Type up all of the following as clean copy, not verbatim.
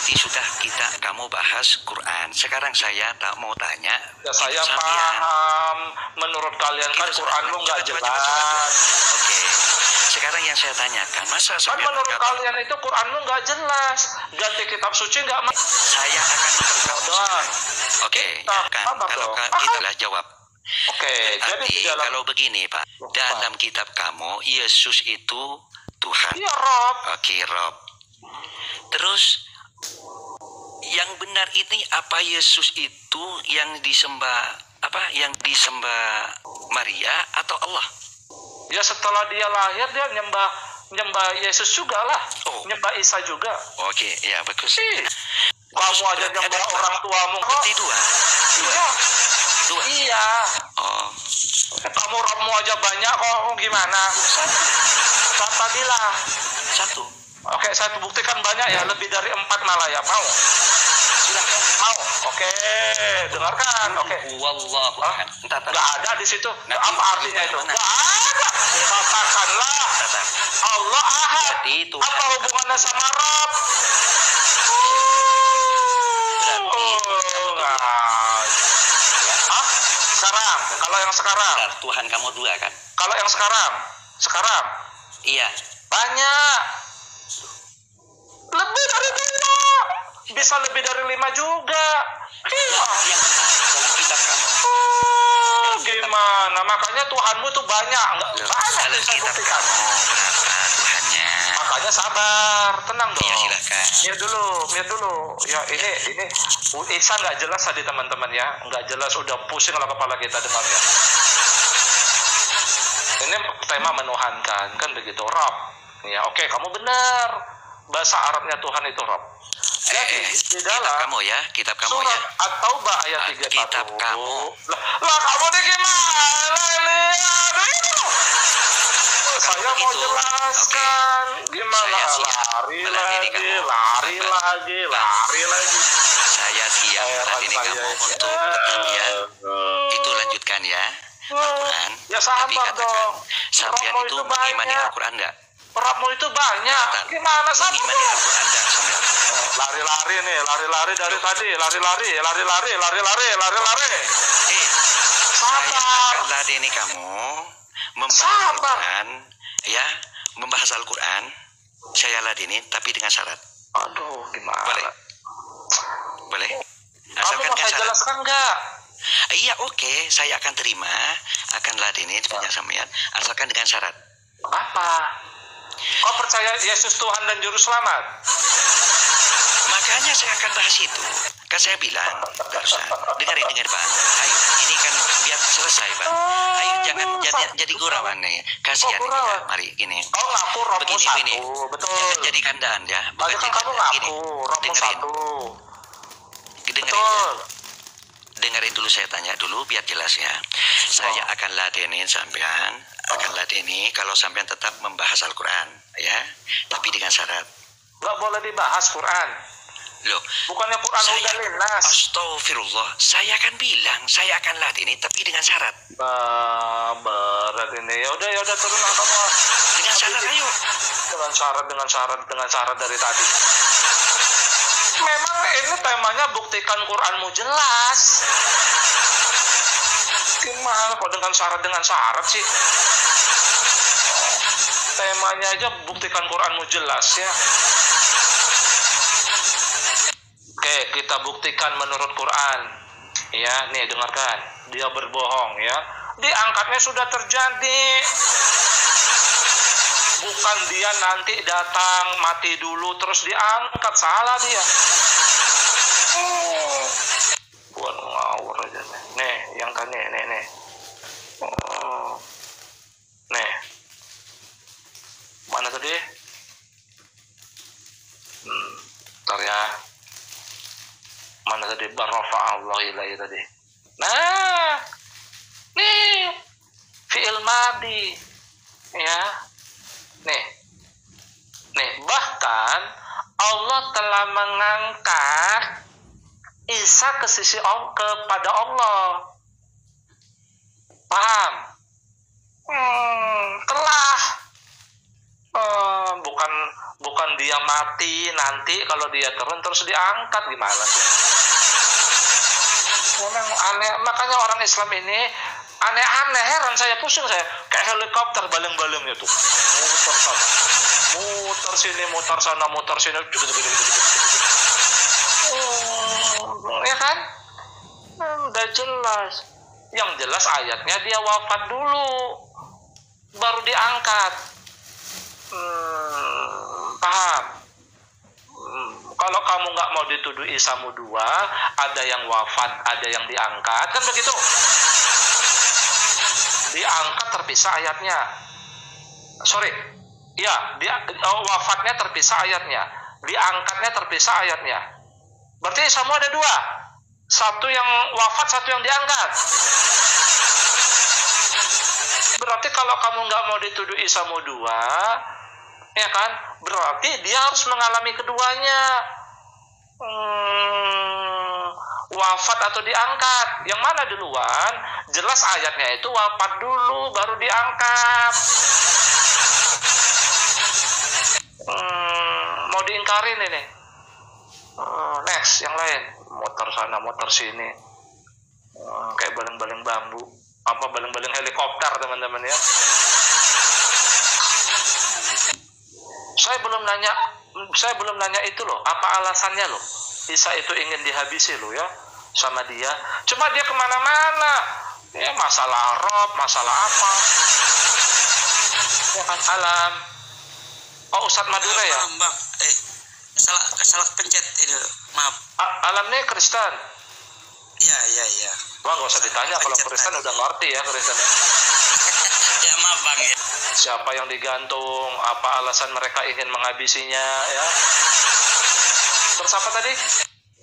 tadi sudah kamu bahas Quran. Sekarang saya tak mau tanya. Ya saya paham. Menurut kalian kan Quranmu nggak jelas. Oke. Sekarang yang saya tanyakan, masa kan menurut kalian itu Quranmu nggak jelas? Ganti kitab suci nggak? Saya akan memberitahu. Oke. Kalau kita jawab. Oke. Jadi kalau begini Pak, dalam kitab kamu Yesus itu Tuhan. Iya, Rob. Oke, Rob. Terus yang benar ini apa Yesus itu yang disembah yang disembah Maria atau Allah? Ya setelah dia lahir dia nyembah Yesus juga lah. Nyembah Isa juga. Oke, ya bagus. Kamu aja nyembah orang tuamu. Berarti dua. Iya. Kamu Robmu aja banyak kok. Gimana? Satu. Tadilah. Satu. Oke, saya buktikan banyak ya, lebih dari 4 malah ya. Mau? Silahkan. Mau? Oke, dengarkan. Oke. Wallahu a'lam. Nggak ada di situ. Apa artinya itu? Nggak ada. Katakanlah Allah Ahad. Apa hubungannya sama Rob? Sekarang, kalau yang sekarang. Tuhan kamu dua kan? Kalau yang sekarang. Iya. Banyak. Lebih dari 5. Bisa lebih dari 5 juga. Iya. Dalam kitab kamu. Gimana? Makanya Tuhanmu tuh banyak. Banyak yang saya buktikan. Berapa Tuhannya? Makanya sabar. Tenang dong. Ya, silakan. Mir dulu. Ya ini Isa nggak jelas tadi teman-teman ya. Nggak jelas. Udah pusing lah kepala kita dengarnya. Ini tema menuhankan. Kan begitu. Rob. Ya oke, kamu benar. Bahasa Arabnya Tuhan itu Rob. Jadi di dalam kitab kamu surat ya. At-Taubah ayat 31. Kitab kamu. Lah kamu ini gimana ini? Saya mau jelaskan. Gimana? Lari lagi. Saya siap ini kamu untuk ya. Itu lanjutkan ya. Al-Quran. Ya sahabat dong. Sampean itu mengimani Al-Quran enggak? Robmu itu banyak. Gimana sahabat? Mengimani Al-Quran enggak sampean? Lari-lari nih, lari-lari dari tadi, lari-lari. Sabar. Ladeni kamu membahas Al-Quran, ya, membahas Al-Quran. Saya ladeni, tapi dengan syarat. Aduh, gimana? Boleh. Kamu mau saya jelaskan nggak? Iya, oke, saya akan terima, akan ladeni punya sampean, asalkan dengan syarat. Apa? Kau percaya Yesus Tuhan dan Juru Selamat? Makanya saya akan bahas itu. Kan saya bilang barusan, dengerin Bang. Ayo, ini kan biar selesai Bang. Ayo jangan jadi gurauan nih. Kasihan ya. Mari gini. Kau ngaku Robmu satu, betul. Jangan jadi kandaan ya. Bukan kan kamu ngaku Robmu satu. Betul. Dengerin dulu, saya tanya dulu biar jelas ya. Saya akan ladenin sampean, kalau sampean tetap membahas Al-Quran ya, tapi dengan syarat. Nggak boleh dibahas Quran. Loh, bukannya Quran udah linas. Astagfirullah, saya akan bilang, saya akan ladeni tapi dengan syarat. Berat ini. Ya udah turun apa? Dengan syarat ayo. Dengan syarat dari tadi. Memang ini temanya buktikan Quranmu jelas. Gimana kok dengan syarat sih? Temanya aja buktikan Quranmu jelas ya. Oke, kita buktikan menurut Quran. Ya, nih dengarkan. Dia berbohong ya. Diangkatnya sudah terjadi. Bukan dia nanti datang mati dulu terus diangkat, salah dia. Buat ngawur aja nih. Nih, yang kan nih. Nih. Mana tadi? Bentar ya. Mana tadi? Barrafa'allahu ilaihi tadi. Nah. Nih. Fi'il madi. Ya. Nih, bahkan Allah telah mengangkat Isa ke sisi kepada Allah. Paham? Telah. Bukan bukan dia mati nanti kalau dia turun terus diangkat, gimana sih? Memang aneh, makanya orang Islam ini aneh-aneh, heran saya, pusing saya, kayak helikopter baleng-balengnya tuh, muter sana, muter sini, muter sana, muter sini, ya kan? Udah jelas. Yang jelas ayatnya dia wafat dulu, baru diangkat. Paham? Kalau kamu nggak mau dituduh Isamu dua, ada yang wafat, ada yang diangkat, kan begitu? Diangkat terpisah ayatnya. Sorry, ya, wafatnya terpisah ayatnya, diangkatnya terpisah ayatnya. Berarti Isamu ada dua, satu yang wafat, satu yang diangkat. Berarti kalau kamu nggak mau dituduh Isamu dua, ya kan? Berarti dia harus mengalami keduanya, wafat atau diangkat. Yang mana duluan? Jelas ayatnya itu wafat dulu, baru diangkat. Mau diingkarin ini? Next, yang lain. Motor sana, motor sini. Kayak baleng-baleng bambu. Apa baleng-baleng helikopter, teman-teman ya. Saya belum nanya itu loh, apa alasannya loh Isa itu ingin dihabisi loh ya sama dia. Cuma dia kemana-mana ya, masalah rob, masalah apa ya kan. Alam, oh Ustadz Madura ya, Bang, salah pencet itu, maaf. Alam nih Kristen. Iya. Wah, nggak usah ditanya, kalau Kristen udah ngerti ya Kristennya. Ya maaf Bang ya. Siapa yang digantung, apa alasan mereka ingin menghabisinya ya. Terus apa tadi?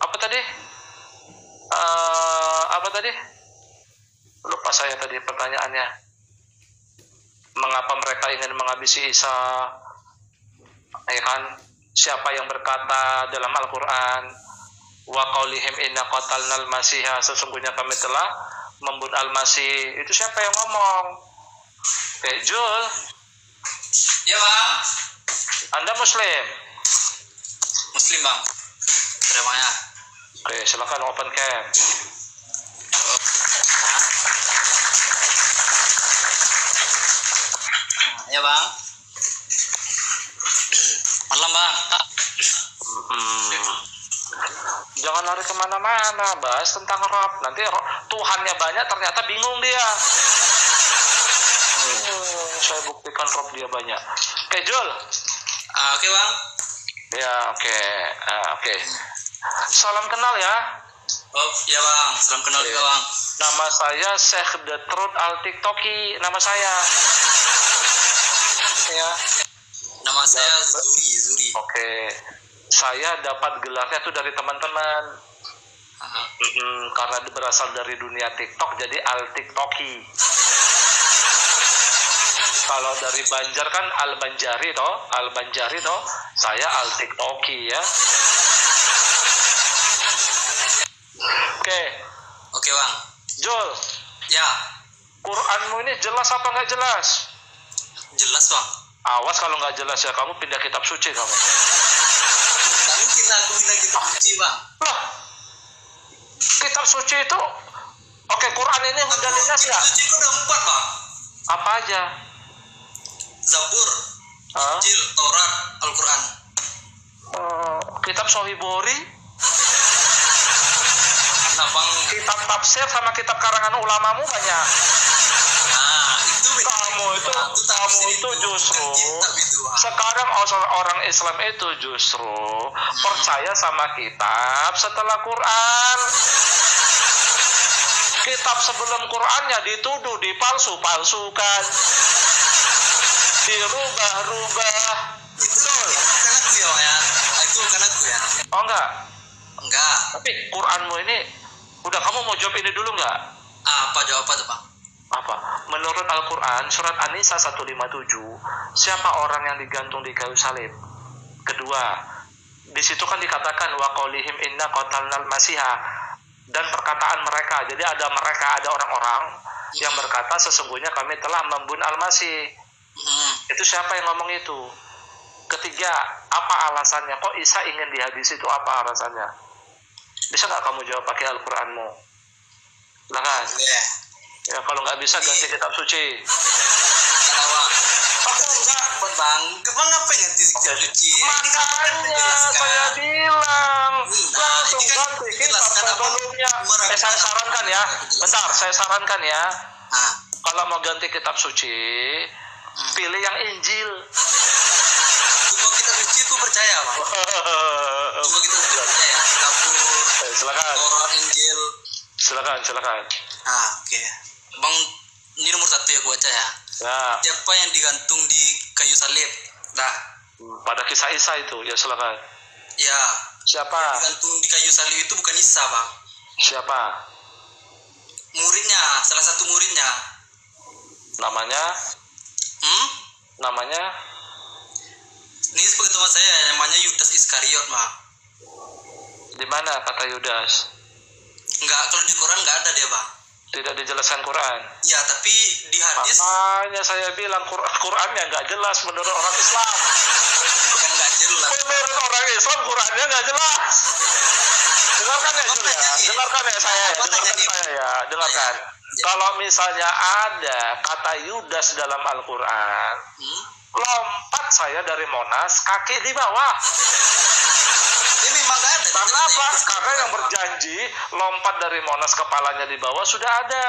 Apa tadi? Lupa saya tadi pertanyaannya. Mengapa mereka ingin menghabisi Isa? Ya kan? Siapa yang berkata dalam Al-Quran, wa qaulihim inna qatalnal masiha, sesungguhnya kami telah membunuh Al-Masih. Itu siapa yang ngomong? Jul. Ya Bang. Anda Muslim? Muslim Bang. Terima. Oke, silakan open cam. Ya Bang. Malam Bang. Jangan lari kemana-mana, bahas tentang Rob. Nanti Tuhannya banyak, ternyata bingung dia. Saya buktikan Rob dia banyak. Oke, Jul. Oke Bang. Ya, oke. Salam kenal ya. Oh, ya Bang. Salam kenal juga Bang. Nama saya Syekh The Truth Al TikToki, nama saya. Ya. Nama saya Zuri. Oke. Saya dapat gelarnya tuh dari teman-teman. Karena berasal dari dunia TikTok, jadi Al TikToki. Kalau dari Banjar kan Al Banjari toh, saya Al TikToki ya. Oke Bang. Jul. Ya. Quranmu ini jelas apa nggak jelas? Jelas Bang. Awas kalau nggak jelas ya, kamu pindah kitab suci kamu. Nggak mungkin aku pindah kitab suci Bang. Loh, kitab suci itu, oke, Quran ini udah jelas ya? Kitab suci itu udah 4 Bang. Apa aja? Zabur, Injil, Taurat, Al-Quran. Kitab Sahih Bukhari, Nah Bang, kitab tafsir sama kitab karangan ulamamu banyak. nah itu Kamu itu justru sekarang orang Islam itu justru percaya sama kitab setelah Quran. Kitab sebelum Qurannya dituduh dipalsu-palsukan, dirubah-rubah. itu bukan aku ya. Itu bukan aku ya. Oh enggak? Enggak. Tapi Quranmu ini, udah, kamu mau jawab ini dulu enggak? Apa jawab apa tuh Bang? Apa? Menurut Al-Quran, surat An-Nisa 157, siapa orang yang digantung di kayu salib? Kedua, di situ kan dikatakan wa qaulihim inna qatalnal masiha, dan perkataan mereka. Jadi ada orang-orang yang berkata sesungguhnya kami telah membunuh Al-Masih. Itu siapa yang ngomong itu? Ketiga, apa alasannya? Kok Isa ingin dihabisi itu apa alasannya? Bisa nggak kamu jawab pakai Al-Quranmu? Silakan. Ya kalau nggak bisa ganti kitab suci. Aku enggak, Bang. Bang apa yang ganti kitab suci? Makanya saya bilang langsung ganti kitab sebelumnya. Saya sarankan ya. Bentar, saya sarankan ya. Kalau mau ganti kitab suci, pilih yang Injil. Cuma kitab suci aku percaya, Bang. Cuma kitab suci percaya. Zabur, Silakan. Taurat, Injil. Silakan. Oke. Bang, ini nomor 1 ya gua baca ya. Ya. Siapa yang digantung di kayu salib? Dah. Pada kisah Isa itu, ya silakan. Ya. Siapa? Digantung di kayu salib itu bukan Isa, Bang. Siapa? Muridnya, salah satu muridnya. Namanya? Namanya? Ini pengetahuan saya, namanya Yudas Iskariot, Bang. Di mana kata Yudas? Enggak, kalau di Quran enggak ada dia, Bang. Tidak dijelaskan Quran. Ya, tapi di hadis makanya saya bilang Qurannya nggak jelas menurut orang Islam. bukan enggak jelas. Menurut orang Islam Qurannya nggak jelas. Dengarkan ya, Jul, ya. Dengarkan ya saya. Dengarkan. Ya. Kalau misalnya ada kata Yudas dalam Al-Quran, lompat saya dari Monas, kaki di bawah. Ini memang enggak ada. Karena apa? Karena yang berjanji lompat dari Monas kepalanya di bawah sudah ada.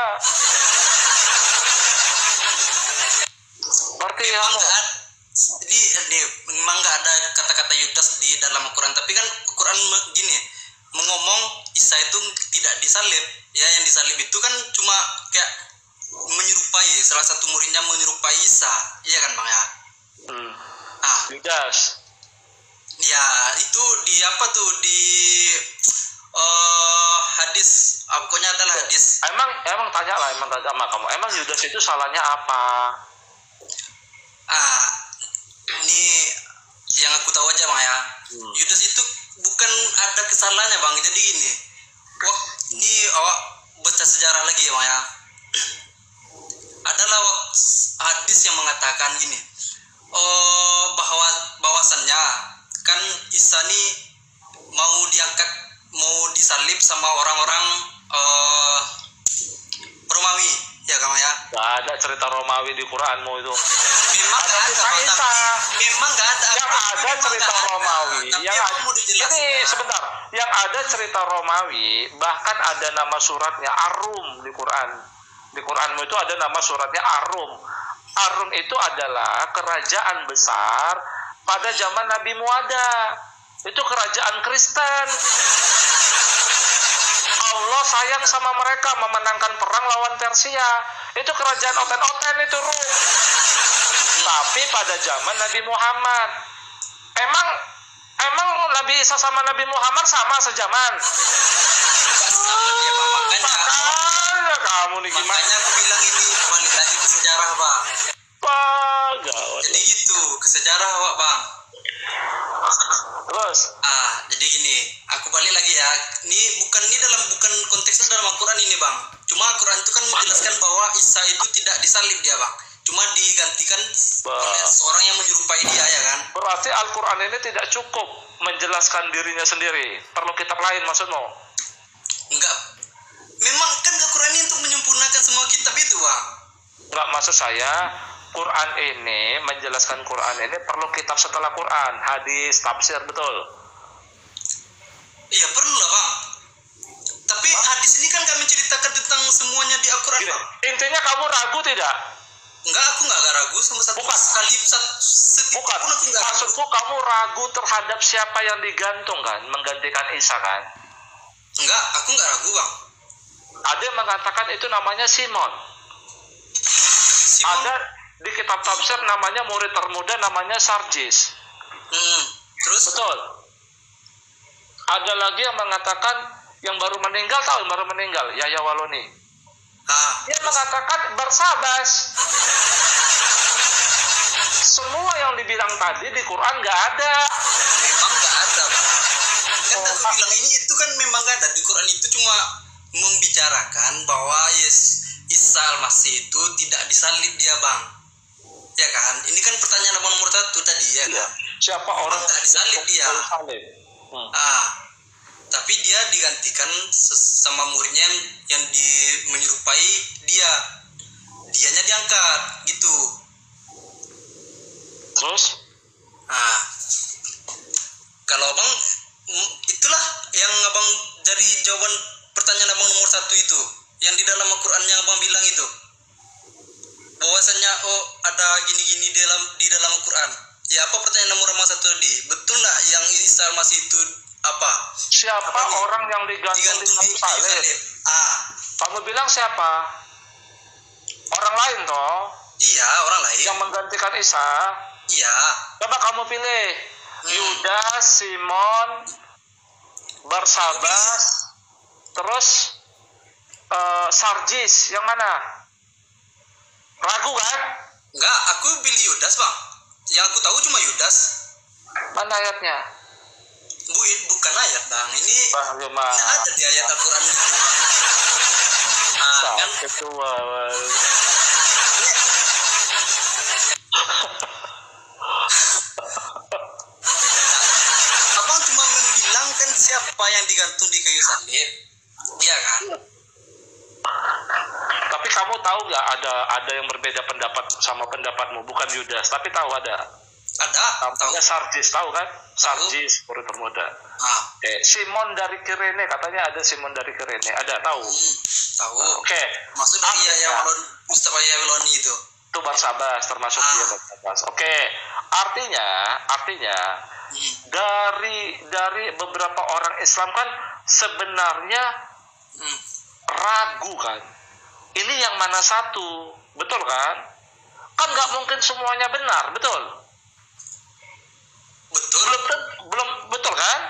Berarti ya. Ini memang nggak ada kata-kata Yudas di dalam Al-Quran. Tapi kan Quran gini, mengomong Isa itu tidak disalib. Ya, yang disalib itu kan cuma kayak menyerupai, salah satu muridnya menyerupai Isa. Iya kan, Bang ya? Yudas. Ya, itu di apa tuh di hadis, pokoknya adalah hadis. Emang tanya sama kamu. Emang Yudas itu salahnya apa? Ini yang aku tahu aja, Bang ya. Yudas itu bukan ada kesalahannya, Bang. Jadi gini, ini awak baca sejarah lagi ya, Bang ya. Adalah hadis yang mengatakan gini, bahwasannya kan Isa ini mau diangkat, mau disalib sama orang-orang Romawi, ya kamu ya. Gak ada cerita Romawi di Quranmu itu. Memang gak ada, memang gak ada. Yang ada cerita Romawi. Ini sebentar. Yang ada cerita Romawi, bahkan ada nama suratnya Arum di Quran. Di Quranmu itu ada nama suratnya Arum. Arum itu adalah kerajaan besar pada zaman Nabi Muada. Itu kerajaan Kristen. Allah sayang sama mereka, memenangkan perang lawan Persia. Itu kerajaan oten-oten itu Rum. Tapi pada zaman Nabi Muhammad, emang Nabi Isa sama Nabi Muhammad sama sejaman? Makanya kamu nih gimana? Makanya aku bilang ini balik lagi ke sejarah, Bang. Jadi gitu, ke sejarah, Bang. Terus? Jadi gini, aku balik lagi ya. Bukan konteksnya dalam Al-Quran ini, Bang. Cuma Al-Quran itu kan menjelaskan bahwa Isa itu tidak disalib dia, Bang. Cuma digantikan oleh seorang yang menyerupai dia, ya kan? Berarti Al-Quran ini tidak cukup menjelaskan dirinya sendiri. Perlu kitab lain maksudmu? Enggak. Memang kan Al-Quran ini untuk menyempurnakan semua kitab itu, Bang. Enggak, maksud saya Quran ini, menjelaskan Quran ini perlu kitab setelah Quran, hadis, tafsir, betul? Iya, perlu lah, Bang. Tapi hadis ini kan gak menceritakan tentang semuanya di Al-Quran, Bang. Intinya kamu ragu tidak? Enggak, aku gak ragu sama satu sekali setiap pun aku gak ragu. Maksudku kamu ragu terhadap siapa yang digantung kan, menggantikan Isa kan? Enggak, aku gak ragu, Bang. Ada yang mengatakan itu namanya Simon. Ada di kitab tafsir namanya murid termuda namanya Sarjis. Terus? Betul. Ada lagi yang mengatakan yang baru meninggal, tahu yang baru meninggal, Yahya Waloni. Dia mengatakan Barsabas. Semua yang dibilang tadi di Quran nggak ada. Memang nggak ada, Bang. Kan aku bilang ini itu kan memang nggak ada di Quran, itu cuma membicarakan bahwa Isa Al-Masih itu tidak disalib dia, Bang. Ya kan? Ini kan pertanyaan abang nomor 1 tadi ya Iya. kan? Siapa orang Nggak disalib dia. Salib? Tapi dia digantikan sama muridnya yang menyerupai dia. Dianya diangkat gitu. Terus? Nah, kalau abang itulah yang abang dari jawaban pertanyaan abang nomor 1 itu, yang di dalam Al-Quran yang abang bilang itu, bahwasanya ada gini-gini di dalam Al-Quran. Ya, apa pertanyaan nomor 1 tadi? Betul nggak yang Isa Masih itu apa? Siapa Apa orang yang digantung di kayu salib? Kamu bilang siapa? Orang lain toh? Iya, orang lain. Yang menggantikan Isa. Iya. Coba kamu pilih. Yudas, Simon, Barsabas, terus Sarjis, yang mana? Ragu kan? Enggak, aku pilih Yudas, Bang. Yang aku tahu cuma Yudas. Mana ayatnya? Bukan ayat, Bang. Ini Bagaimana? ada di ayat Al-Quran. Kan Ketua. abang cuma membilangkan siapa yang digantung di kayu salib, iya kan? Tapi kamu tahu nggak ada yang berbeda pendapat sama pendapatmu, bukan Yudas, tapi tahu ada. Ada. Namanya Sarjis, tahu kan? Sarjis, murid termuda. Simon dari Kirene, katanya ada Simon dari Kirene, ada, tahu? Tahu. Oke. Maksud dari yang Mustafa Yawiloni itu. Itu Barsabas, termasuk dia Barsabas. Oke. Artinya dari beberapa orang Islam kan sebenarnya ragu kan. Ini yang mana satu, betul kan? Kan nggak mungkin semuanya benar, betul? Betul. Belum betul kan?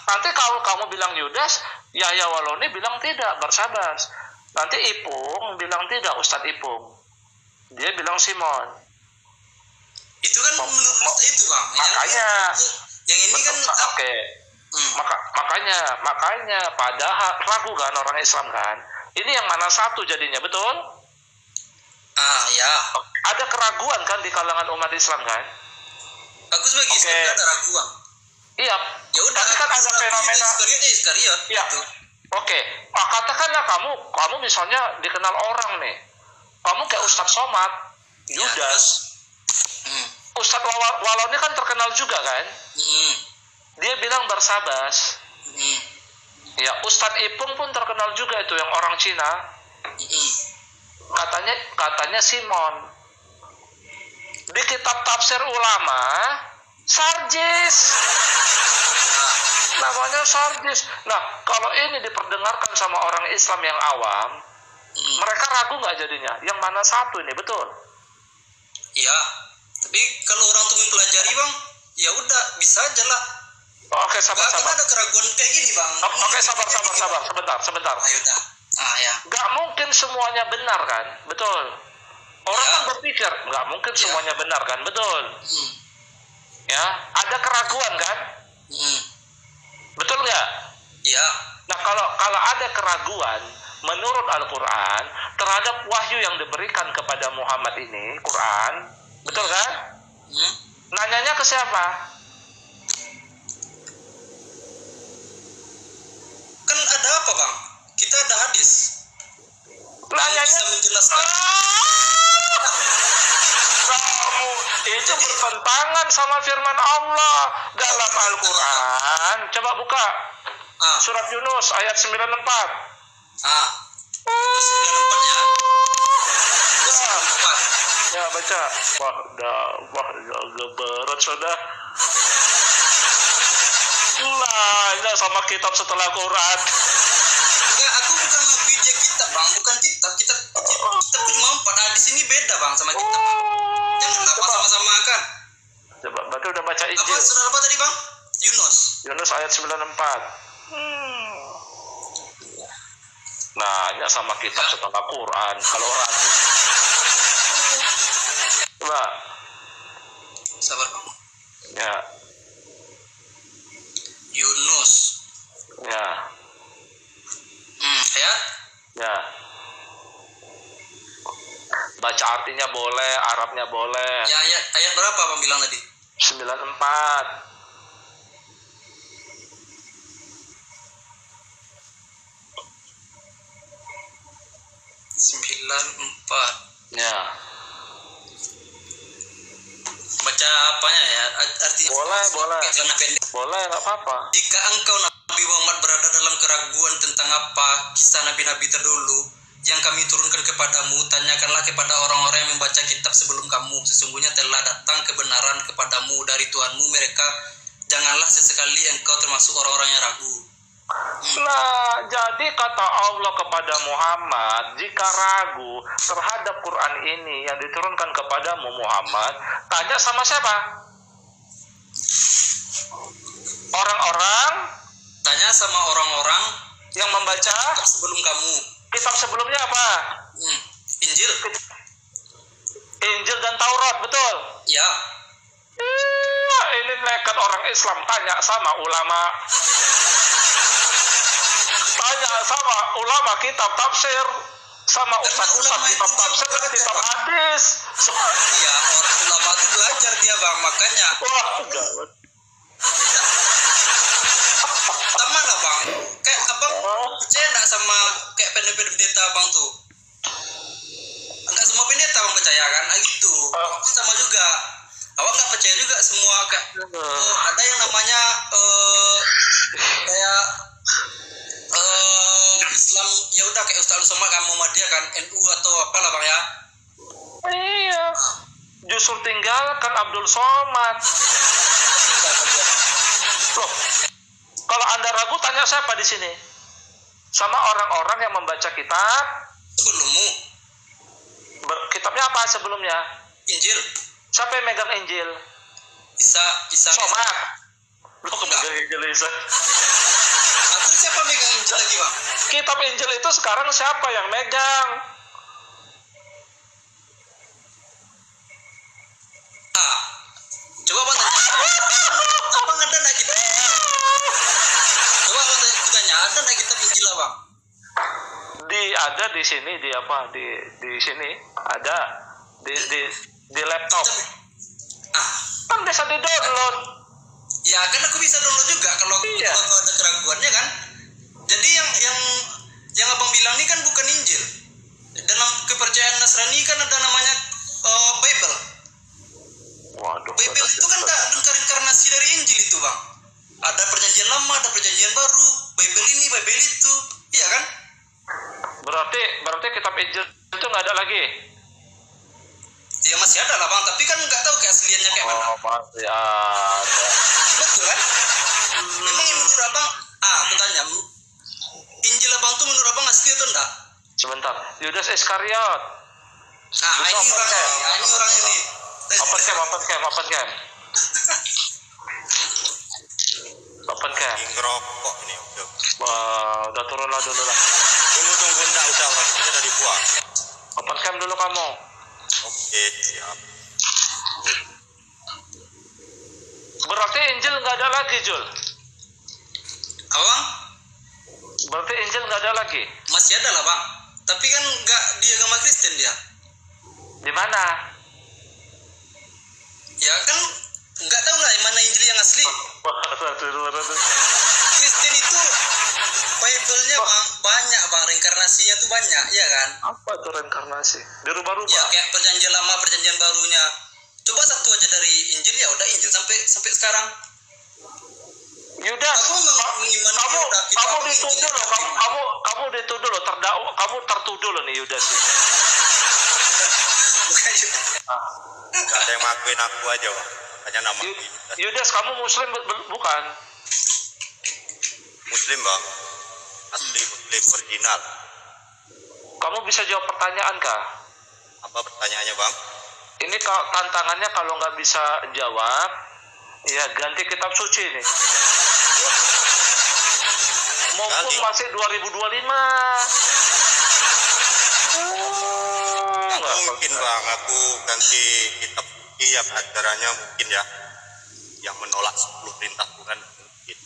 Nanti kalau kamu bilang Yudas, Yahya Waloni bilang tidak, Barsabas. Nanti Ipung bilang tidak, Ustadz Ipung. Dia bilang Simon. Itu kan menurut itu, Bang. Makanya yang ini kan oke. Makanya padahal ragu kan orang Islam kan. Ini yang mana satu jadinya, betul? Ya. Ada keraguan kan di kalangan umat Islam kan? Aku sebagai Islam ada raguan. Iya. Ya udah, tapi kan ada fenomena Iskariot. Iya. Gitu. Oke. Katakanlah kamu misalnya dikenal orang nih. Kamu kayak Ustadz Somad, Yudas. Ustadz Waloni kan terkenal juga kan? Dia bilang Barsabas. Ya, Ustadz Ipung pun terkenal juga itu, yang orang Cina. Katanya Simon. Di kitab tafsir ulama Sarjis. Namanya Sarjis. Nah, kalau ini diperdengarkan sama orang Islam yang awam, mereka ragu nggak jadinya? Yang mana satu ini, betul? Iya. Tapi kalau orang tuh mempelajari, Bang, ya udah bisa aja lah. Oke, sabar. Ada keraguan kayak gini, Bang. Oke, sabar. Sebentar. Ayo dah. Ya. Gak mungkin semuanya benar kan, betul? Orang kan berpikir gak mungkin semuanya benar kan, betul? Ya, ada keraguan kan? Betul nggak? Iya. Nah, kalau ada keraguan menurut Al-Quran terhadap wahyu yang diberikan kepada Muhammad ini, Quran, betul kan? Nanyanya ke siapa? Kan ada apa, Bang? Kita ada hadis. Nanyanya bisa menjelaskan. Kamu itu bertentangan sama firman Allah dalam Al-Quran. Coba buka surat Yunus ayat 94. 94 ya. 94. Ya, baca. Wah, berat sudah. Lah, sama kitab setelah Quran. Enggak, aku bukan ngakui dia kitab, Bang. Bukan kitab. Kitab cuma 4. Hadis ini beda, Bang, sama kitab. Jangan sama-sama kan. Coba, berarti udah baca Injil. Apa surat apa tadi, Bang? Yunus ayat 94. Nanya sama kitab setelah Quran. Kalau ragu. Coba. Sabar, Bang. Ya. Yunus. Ya. Ya. Ya. Baca artinya boleh, Arabnya boleh. Ya ayat berapa Bang bilang tadi? 94. 94. Ya. Baca apanya ya? Artinya Boleh. celana pendek. Boleh, nggak apa-apa. Jika engkau Nabi Muhammad berada dalam keraguan tentang apa kisah nabi-nabi terdahulu yang kami turunkan kepadamu, tanyakanlah kepada orang-orang yang membaca kitab sebelum kamu. Sesungguhnya telah datang kebenaran kepadamu dari Tuhanmu mereka. Janganlah sesekali engkau termasuk orang-orang yang ragu. Nah, jadi kata Allah kepada Muhammad, jika ragu terhadap Quran ini yang diturunkan kepadamu Muhammad, tanya sama siapa? Orang-orang Tanya sama orang-orang yang membaca kitab sebelum kamu. kitab sebelumnya apa? Injil. Injil dan Taurat, betul? Ya. Ini nekat orang Islam tanya sama ulama. Tanya sama ulama kitab tafsir, sama ustaz-ustaz kitab tafsir, kitab hadis. Iya, orang ulama itu belajar dia Bang, makanya. Wah, gawat. Sama lah Bang. Kayak Abang percaya enggak sama kayak pendeta Abang tuh? Enggak semua pendeta Bang percaya kan? Nah gitu. Abang sama juga. Abang nggak percaya juga semua kayak ada yang namanya kayak Islam ya udah kayak Ustaz Somad kan Muhammadiyah kan NU atau apalah Bang ya. Iya. Justru tinggalkan Abdul Somad. Loh, kalau Anda ragu tanya siapa di sini? Sama orang-orang yang membaca kitab Sebelummu kitabnya apa sebelumnya? Injil. Siapa yang megang Injil? Isa Somad. Lu megang Injil Isa. Terus siapa megang Injil lagi Bang? Kitab Injil itu sekarang siapa yang megang? Coba Bang tanya. Abang ada enggak kita? Coba Bang tanya, ada enggak kita Injil Bang? Ada di sini di apa? Di sini ada di laptop. Kan bisa di-download. Ya kan aku bisa download juga kalau ada keraguannya kan. Jadi yang Abang bilang ini kan bukan Injil. Dalam kepercayaan Nasrani kan ada namanya Bible. Waduh. Bible itu kan reinkarnasi dari Injil itu Bang. Ada perjanjian lama, ada perjanjian baru. Bible ini, Bible itu, iya kan? Berarti kitab Injil itu nggak ada lagi? Ya masih ada lah Bang, tapi kan nggak tahu keasliannya kayak mana. Masih ada. Betul kan? Memang menurut Abang, aku tanya, Injil Abang tuh menurut Abang asli atau enggak? Sebentar, Yudas Iskariot. Ini orang ini. Open cam. Ngerokok ini Udah turun lah dulu lah. Tunggu enggak usah waktunya udah dibuang. Open cam dulu kamu. Oke, siap. Berarti Injil nggak ada lagi, Jul? Abang? Berarti Injil nggak ada lagi? Masih ada lah Bang. Tapi kan nggak di agama Kristen dia. Di mana? Ya kan nggak tahu lah yang mana Injil yang asli. Kristen itu Bible-nya Bang banyak Bang, reinkarnasinya tuh banyak, ya kan? Apa tuh reinkarnasi? Dirubah-rubah? Ya kayak perjanjian lama, perjanjian barunya. Coba satu aja dari Injil ya udah Injil sampai sekarang. Yudas, kamu dituduh loh, kamu dituduh loh, kamu tertuduh loh nih Yudas. Bukan Yudas. Gak ada yang ngakuin aku aja, Bang. Hanya nama Yudas, kamu Muslim bukan? Muslim, Bang. Asli Muslim original. Kamu bisa jawab pertanyaan kah? Apa pertanyaannya, Bang? Ini tantangannya kalau nggak bisa jawab, ya ganti kitab suci nih. Mumpung masih 2025. Nggak mungkin Bang, aku ganti kitab yang ajarannya mungkin ya, yang menolak 10 perintah Tuhan mungkin.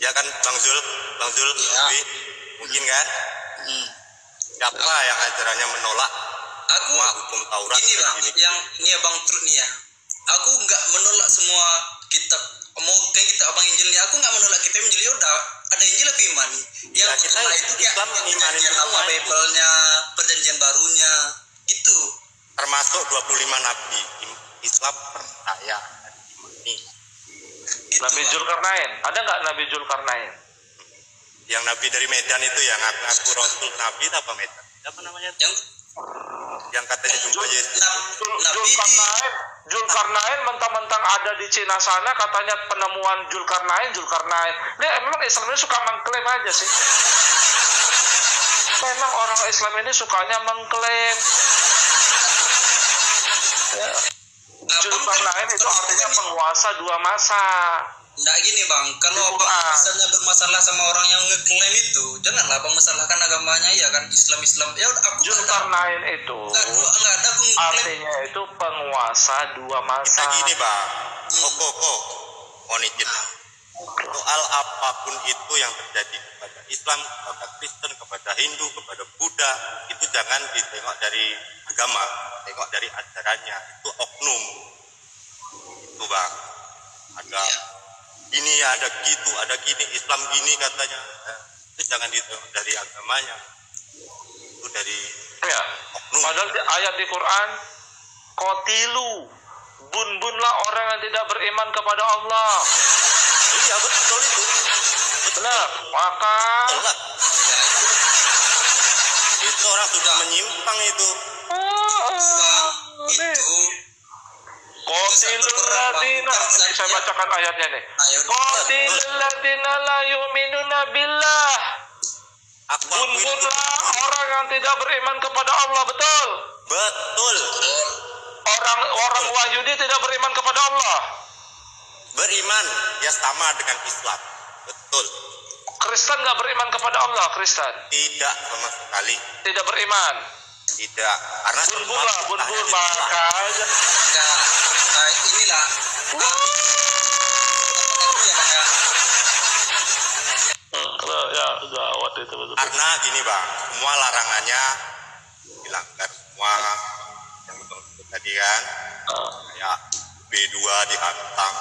Ya kan Bang Zul Ya. mungkin kan? Siapa yang ajarannya menolak aku Semua hukum Taurat ini bang, gini. yang ini ya bang Truk nih ya. Aku nggak menolak semua kitab. Mau kayak kita abang Injil nih, aku nggak menolak kitab Injil. Ya udah, ada Injil aku imani. Yang Ya, kita kita itu kayak Islam imani perjanjian semua lama, itu. Bible-nya, perjanjian barunya, gitu. Termasuk 25 nabi Islam percaya dan imani. Gitu, Nabi Bang. Zulkarnain, ada nggak Nabi Zulkarnain? Yang nabi dari Medan itu yang ngaku rasul nabi itu apa Medan? Apa namanya? Yang katanya jumpa Yesus. Zulkarnain mentang-mentang ada di Cina sana, katanya penemuan Zulkarnain. Dia memang Islam ini suka mengklaim aja sih. Memang orang Islam ini sukanya mengklaim. Ya. Zulkarnain itu artinya penguasa 2 masa. Nggak gini bang, kalau Di abang Quran. misalnya bermasalah sama orang yang ngeklaim itu, janganlah abang masalahkan agamanya ya kan, Islam. Ya udah, aku Zulkarnain itu nggak ada aku ngeklaim. artinya itu penguasa 2 masa. Kita gini bang, mohon izin. Soal apapun itu yang terjadi kepada Islam, kepada Kristen, kepada Hindu, kepada Buddha, itu jangan ditengok dari agama, tengok dari ajarannya. Itu oknum. Itu bang. Ada ini ada gitu, ada gini, Islam gini katanya. Itu jangan ditengok dari agamanya. Itu dari Ya. oknum. Padahal di ayat di Quran, qatilu, bunlah orang yang tidak beriman kepada Allah. Iya betul itu. Benar. Maka Betul lah. Itu orang sudah menyimpang itu. Itu qatilul ladina, saya bacakan ayatnya nih. ayo Qatilul ladina la yu'minuna billah. Aku akui itu. Bunlah orang yang tidak beriman kepada Allah, betul. Betul. Orang Wahyudi tidak beriman kepada Allah. Beriman ya sama dengan Islam. Betul. Kristen nggak beriman kepada Allah, Kristen Tidak sama sekali. tidak beriman. Tidak. Karena semua Bun hanya di maka enggak. Inilah ya gawat itu betul. Karena gini bang, semua larangannya dilanggar semua yang betul tadi kan. Kayak B2 dihantam,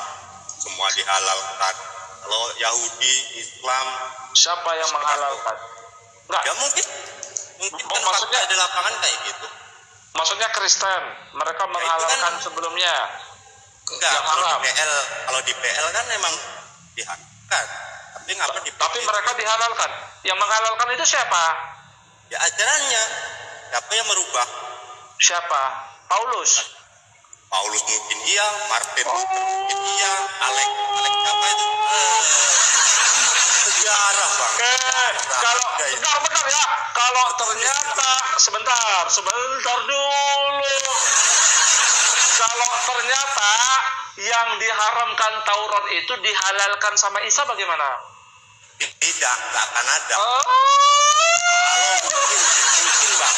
semua dihalalkan. Kalau Yahudi, Islam, Siapa yang menghalalkan? Enggak, ya mungkin kan maksudnya- fakta di lapangan kayak gitu. maksudnya Kristen, mereka menghalalkan sebelumnya. Enggak, Yang kalau haram. di PL kan memang diharamkan. Tapi ngapa di Tapi mereka dihalalkan. Yang menghalalkan itu siapa? Ya ajarannya. Siapa yang merubah? Siapa? Paulus. Paulus mungkin iya, Martin Luther mungkin iya, Alex siapa itu? Sejarah bang. Kalau bentar ya. Kalau ternyata sebentar dulu. Kalau ternyata yang diharamkan Taurat itu dihalalkan sama Isa bagaimana? Tidak, nggak akan ada. Oh, Kalau mungkin bang,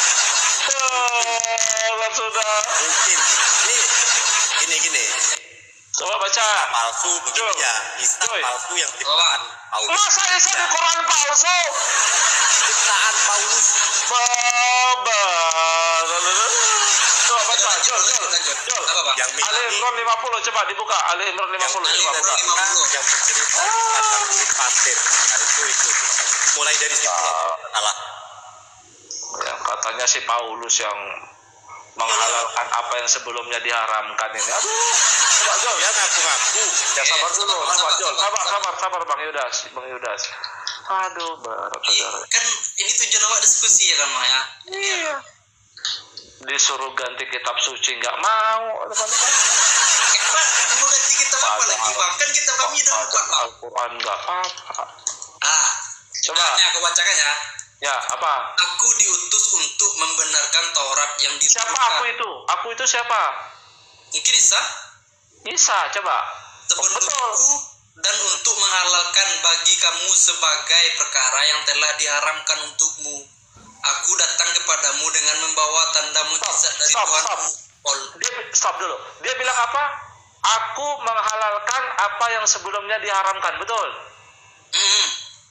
sudah. mungkin. Ini gini. Coba baca. Palsu mungkin Joy. ya. Isa Joy. palsu yang ciptaan Paulus. Masa Isa di Quran palsu? Ciptaan Paulus. Coba baca. Jol. apa bang? Yang Ali Imran 50, coba dibuka. Ali Imran 50, yang coba buka. yang bercerita tentang kulit pasir. Nah, itu. Mulai dari situ salah. Yang katanya si Paulus yang menghalalkan apa yang sebelumnya diharamkan ini. Aduh, coba Jol. Dia ngaku-ngaku. Ya sabar dulu, sabar Jol. Sabar Bang Yudas. Aduh, berat saudara. Kan ini tujuan awak diskusi ya kan Maya? Iya. Disuruh ganti kitab suci nggak mau, teman-teman. Pak, mau ganti kitab apa lagi bang? Kan kitab kami udah 4 bang. Al-Quran nggak apa-apa. Coba. Ini aku bacakan ya. Ya, apa? Aku diutus untuk membenarkan Taurat yang Siapa diturunkan. aku itu? Aku itu siapa? Mungkin Isa Isa, coba. sebelumku dan untuk menghalalkan bagi kamu sebagai perkara yang telah diharamkan untukmu. Aku datang kepadamu dengan membawa tanda mujizat dari Tuhanmu. Stop dulu. Dia bilang apa? Aku menghalalkan apa yang sebelumnya diharamkan, betul?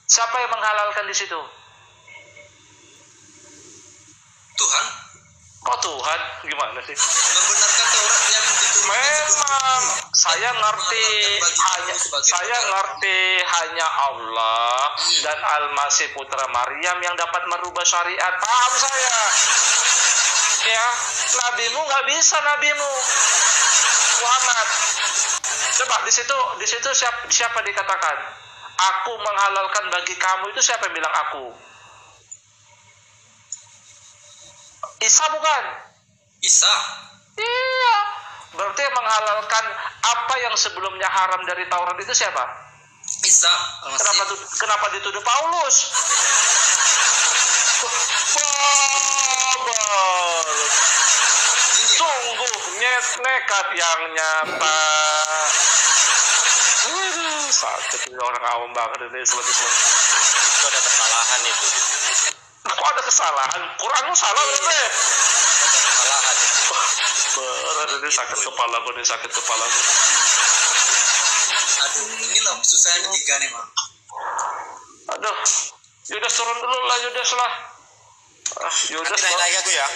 Siapa yang menghalalkan di situ? Tuhan. Kok Tuhan? Gimana sih? Membenarkan Taurat yang diturunkan Memang saya ngerti hanya Allah dan Al-Masih putra Maryam yang dapat merubah syariat. Paham saya. Ya, nabimu nggak bisa, nabimu Muhammad. Coba di situ siapa dikatakan? Aku menghalalkan bagi kamu, itu siapa yang bilang aku? Isa bukan? Isa. Iya. Berarti yang menghalalkan apa yang sebelumnya haram dari Taurat itu siapa? Isa. Kenapa dituduh Paulus? Babar. Sungguh nekat yang nyata. Sakit orang awam banget ini Itu ada kesalahan itu. Kok ada kesalahan? Quranmu salah berarti? Ada kesalahan itu. Berat ini sakit kepala gue, Aduh, ini loh susahnya tiga nih, Bang. Aduh, Yudas turun dulu lah, Yudas lah. Yudas Nanti naik lagi aku ya.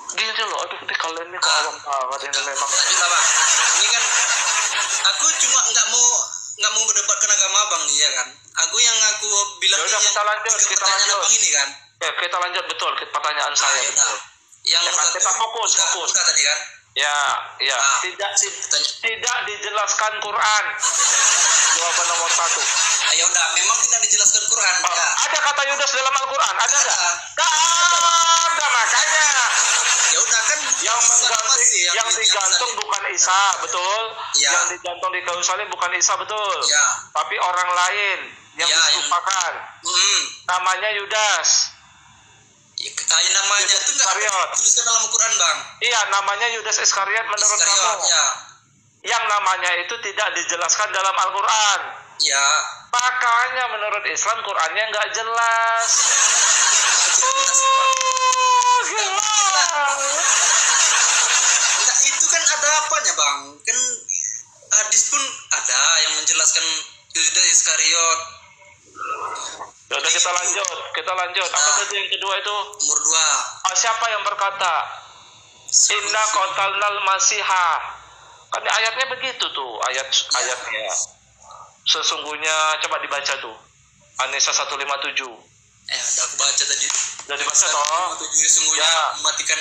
Gini loh, aduh ini kalian ini kok awam banget ini memang. Lanjut lah, Bang. Ini kan aku cuma nggak mau berdebatkan agama Bang nih ya kan. Aku bilang Yaudah, kita lanjut. Abang ini kan. Ya, kita lanjut betul pertanyaan saya. Betul. Yang Ya, kan, kita fokus. Buka tadi kan. Ya. Tidak dijelaskan Quran. Jawaban nomor 1. Ya udah, memang tidak dijelaskan Quran. Ya. Ada kata Yudas dalam Al-Quran? Ada nggak? Nggak ada, makanya. Ya udah kan Yang digantung bukan Isa, betul? Ya. Yang digantung di kayu salib bukan Isa, betul? Ya. Tapi orang lain yang dilupakan. Namanya Yudas. Namanya itu nggak tuliskan dalam Quran, Bang. Iya, namanya Yudas Iskariot menurut kamu. Ya. Yang namanya itu tidak dijelaskan dalam Al-Quran. Ya. Makanya menurut Islam Qurannya nggak jelas. Enggak, itu kan ada apanya, Bang? Kan hadis pun ada yang menjelaskan Yudas Iskariot. Udah kita lanjut. Apa tadi yang kedua itu? Nomor 2. Siapa yang berkata? Inna qatalnal masiha. Kan ayatnya begitu tuh, ayatnya. Sesungguhnya coba dibaca tuh. An-Nisa 157. Udah aku baca tadi. Udah dibaca toh? 157 sesungguhnya mematikan